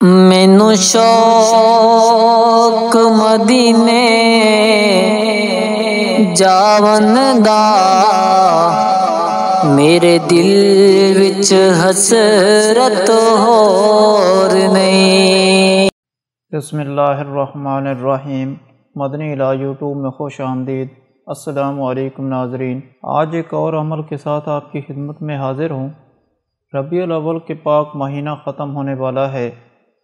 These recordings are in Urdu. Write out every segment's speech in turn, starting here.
مینوں شوق مدینے جاون دا میرے دل وچ حسرت ہور نہیں۔ بسم اللہ الرحمن الرحیم۔ مدنی لا یوٹیوب میں خوش آمدید۔ السلام علیکم ناظرین، آج ایک اور عمل کے ساتھ آپ کی خدمت میں حاضر ہوں۔ ربیع الاول کے پاک مہینہ ختم ہونے والا ہے۔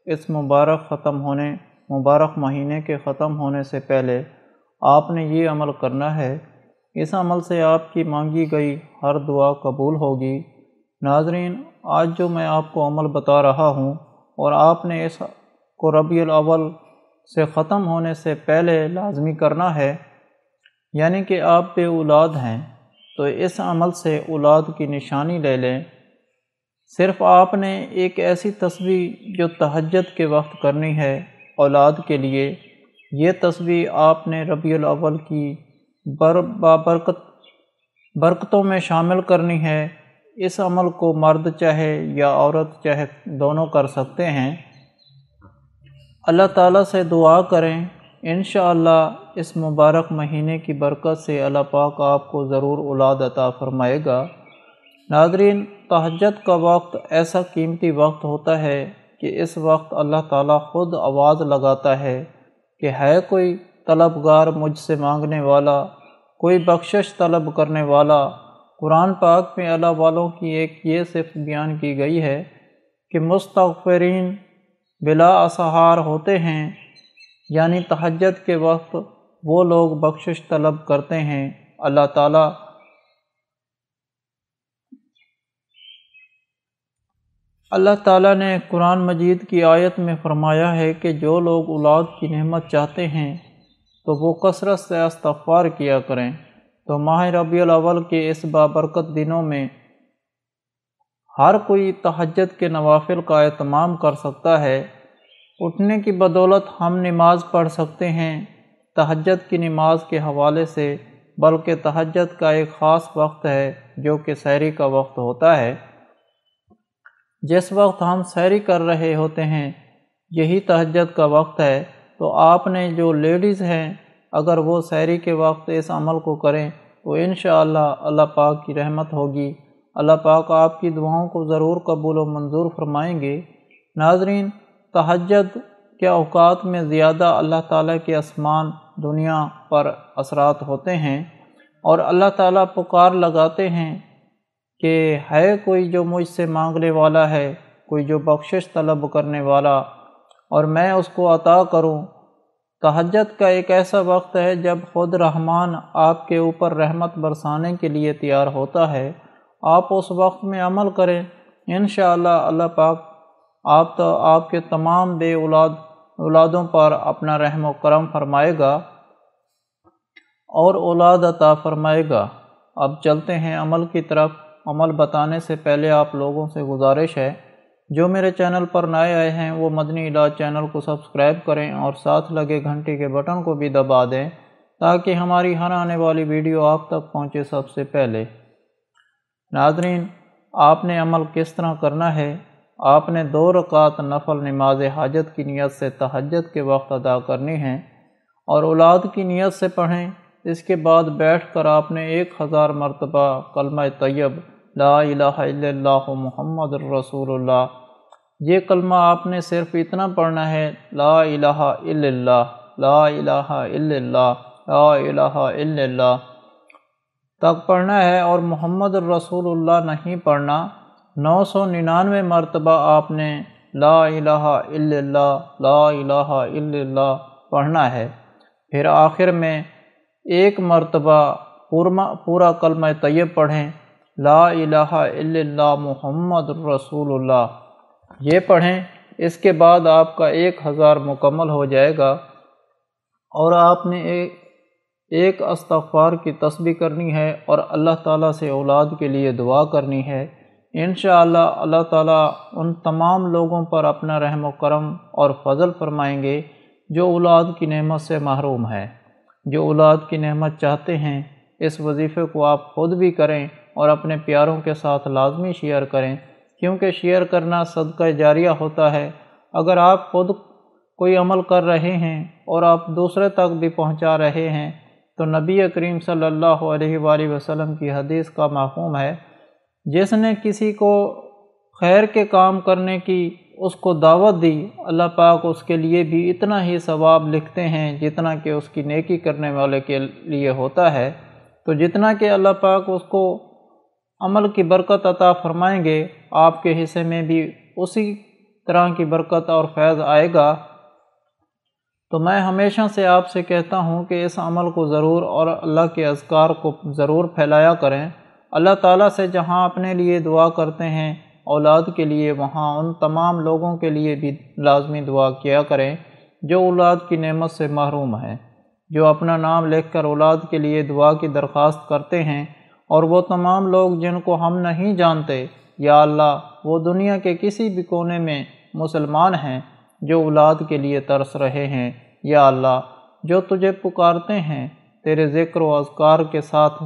اس مبارک مہینے کے ختم ہونے سے پہلے آپ نے یہ عمل کرنا ہے۔ اس عمل سے آپ کی مانگی گئی ہر دعا قبول ہوگی۔ ناظرین، آج جو میں آپ کو عمل بتا رہا ہوں اور آپ نے اس کو ربیع الاول سے ختم ہونے سے پہلے لازمی کرنا ہے، یعنی کہ آپ بے اولاد ہیں تو اس عمل سے اولاد کی نشانی لے لیں۔ صرف آپ نے ایک ایسی تسبیح جو تہجد کے وقت کرنی ہے اولاد کے لیے، یہ تسبیح آپ نے ربیع الاول کی برکتوں میں شامل کرنی ہے۔ اس عمل کو مرد چاہے یا عورت چاہے دونوں کر سکتے ہیں۔ اللہ تعالیٰ سے دعا کریں، انشاءاللہ اس مبارک مہینے کی برکت سے اللہ پاک آپ کو ضرور اولاد عطا فرمائے گا۔ ناظرین، تہجد کا وقت ایسا قیمتی وقت ہوتا ہے کہ اس وقت اللہ تعالیٰ خود آواز لگاتا ہے کہ ہے کوئی طلبگار مجھ سے مانگنے والا، کوئی بخشش طلب کرنے والا۔ قرآن پاک میں اللہ والوں کی ایک یہ صفت بیان کی گئی ہے کہ مستغفرین بلا اسحار ہوتے ہیں، یعنی تہجد کے وقت وہ لوگ بخشش طلب کرتے ہیں۔ اللہ تعالیٰ نے قرآن مجید کی آیت میں فرمایا ہے کہ جو لوگ اولاد کی نعمت چاہتے ہیں تو وہ کثرت سے استغفار کیا کریں۔ تو ماہ ربیع الاول کے اس بابرکت دنوں میں ہر کوئی تہجد کے نوافل کا اہتمام کر سکتا ہے۔ اٹھنے کی بدولت ہم نماز پڑھ سکتے ہیں تہجد کی نماز کے حوالے سے، بلکہ تہجد کا ایک خاص وقت ہے جو کہ سحری کا وقت ہوتا ہے۔ جس وقت ہم سحری کر رہے ہوتے ہیں یہی تہجد کا وقت ہے۔ تو آپ نے جو لیڈیز ہیں اگر وہ سحری کے وقت اس عمل کو کریں تو انشاءاللہ اللہ پاک کی رحمت ہوگی۔ اللہ پاک آپ کی دعاؤں کو ضرور قبول و منظور فرمائیں گے۔ ناظرین، تہجد کے اوقات میں زیادہ اللہ تعالیٰ کے آسمان دنیا پر اثرات ہوتے ہیں اور اللہ تعالیٰ پکار لگاتے ہیں کہ ہے کوئی جو مجھ سے مانگنے والا ہے، کوئی جو بخشش طلب کرنے والا، اور میں اس کو عطا کروں۔ تہجد کا ایک ایسا وقت ہے جب خود رحمان آپ کے اوپر رحمت برسانے کے لیے تیار ہوتا ہے۔ آپ اس وقت میں عمل کریں، انشاءاللہ اللہ پاک آپ کے تمام بے اولادوں پر اپنا رحم و کرم فرمائے گا اور اولاد عطا فرمائے گا۔ اب چلتے ہیں عمل کی طرف۔ عمل بتانے سے پہلے آپ لوگوں سے گزارش ہے جو میرے چینل پر نئے آئے ہیں وہ مدنی علاج چینل کو سبسکرائب کریں اور ساتھ لگے گھنٹی کے بٹن کو بھی دبا دیں تاکہ ہماری ہر آنے والی ویڈیو آپ تک پہنچے سب سے پہلے۔ ناظرین، آپ نے عمل کس طرح کرنا ہے؟ آپ نے 2 رکعت نفل نماز حاجت کی نیت سے تہجد کے وقت ادا کرنی ہے اور اولاد کی نیت سے پڑھیں۔ اس کے بعد بیٹھ کر آپ نے 1000 مرتبہ کلمہ طیب لا الہ الا اللہ محمد الرسول اللہ، یہ کلمہ آپ نے صرف اتنا پڑھنا ہے، لا الہ الا اللہ، لا الہ الا اللہ، لا الہ الا اللہ تک پڑھنا ہے اور محمد الرسول اللہ نہیں پڑھنا۔ 999 مرتبہ آپ نے لا الہ الا اللہ، لا الہ الا اللہ پڑھنا ہے۔ پھر آخر میں 1 مرتبہ پورا کلمہ طیب پڑھیں، لا الہ الا اللہ محمد الرسول اللہ، یہ پڑھیں۔ اس کے بعد آپ کا 1000 مکمل ہو جائے گا اور آپ نے ایک استغفار کی تسبیح کرنی ہے اور اللہ تعالیٰ سے اولاد کے لیے دعا کرنی ہے۔ انشاءاللہ اللہ تعالیٰ ان تمام لوگوں پر اپنا رحم و کرم اور فضل فرمائیں گے جو اولاد کی نعمت سے محروم ہے۔ جو اولاد کی نعمت چاہتے ہیں اس وظیفے کو آپ خود بھی کریں اور اپنے پیاروں کے ساتھ لازمی شیئر کریں، کیونکہ شیئر کرنا صدقہ جاریہ ہوتا ہے۔ اگر آپ خود کوئی عمل کر رہے ہیں اور آپ دوسرے تک بھی پہنچا رہے ہیں تو نبی کریم صلی اللہ علیہ وآلہ وسلم کی حدیث کا مفہوم ہے، جس نے کسی کو خیر کے کام کرنے کی اس کو دعوت دی، اللہ پاک اس کے لیے بھی اتنا ہی ثواب لکھتے ہیں جتنا کہ اس کی نیکی کرنے والے کے لیے ہوتا ہے۔ تو جتنا کہ اللہ پاک اس کو عمل کی برکت عطا فرمائیں گے، آپ کے حصے میں بھی اسی طرح کی برکت اور فیض آئے گا۔ تو میں ہمیشہ سے آپ سے کہتا ہوں کہ اس عمل کو ضرور اور اللہ کے اذکار کو ضرور پھیلایا کریں۔ اللہ تعالیٰ سے جہاں اپنے لیے دعا کرتے ہیں اولاد کے لیے، وہاں ان تمام لوگوں کے لیے بھی لازمی دعا کیا کریں جو اولاد کی نعمت سے محروم ہیں، جو اپنا نام لکھ کر اولاد کے لیے دعا کی درخواست کرتے ہیں، اور وہ تمام لوگ جن کو ہم نہیں جانتے، یا اللہ وہ دنیا کے کسی بھی کونے میں مسلمان ہیں جو اولاد کے لیے ترس رہے ہیں، یا اللہ جو تجھے پکارتے ہیں، تیرے ذکر و اذکار کے ساتھ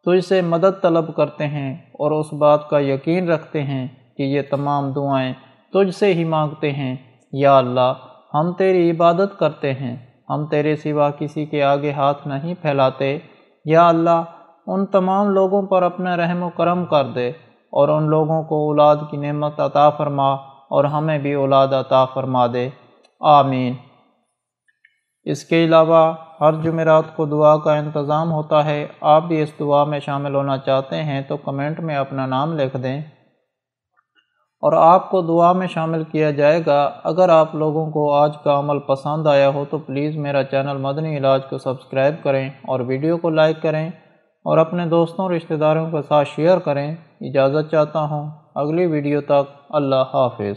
تجھ سے مدد طلب کرتے ہیں اور اس بات کا یقین رکھتے ہیں کہ یہ تمام دعائیں تجھ سے ہی مانگتے ہیں، یا اللہ ہم تیری عبادت کرتے ہیں، ہم تیرے سوا کسی کے آگے ہاتھ نہیں پھیلاتے، یا اللہ ان تمام لوگوں پر اپنا رحم و کرم کر دے اور ان لوگوں کو اولاد کی نعمت عطا فرما اور ہمیں بھی اولاد عطا فرما دے، آمین۔ اس کے علاوہ ہر جمعرات کو دعا کا انتظام ہوتا ہے، آپ بھی اس دعا میں شامل ہونا چاہتے ہیں تو کمنٹ میں اپنا نام لکھ دیں اور آپ کو دعا میں شامل کیا جائے گا۔ اگر آپ لوگوں کو آج کا عمل پسند آیا ہو تو پلیز میرا چینل مدنی علاج کو سبسکرائب کریں اور ویڈیو کو لائک کریں اور اپنے دوستوں رشتہ داروں کے ساتھ شیئر کریں۔ اجازت چاہتا ہوں، اگلی ویڈیو تک اللہ حافظ۔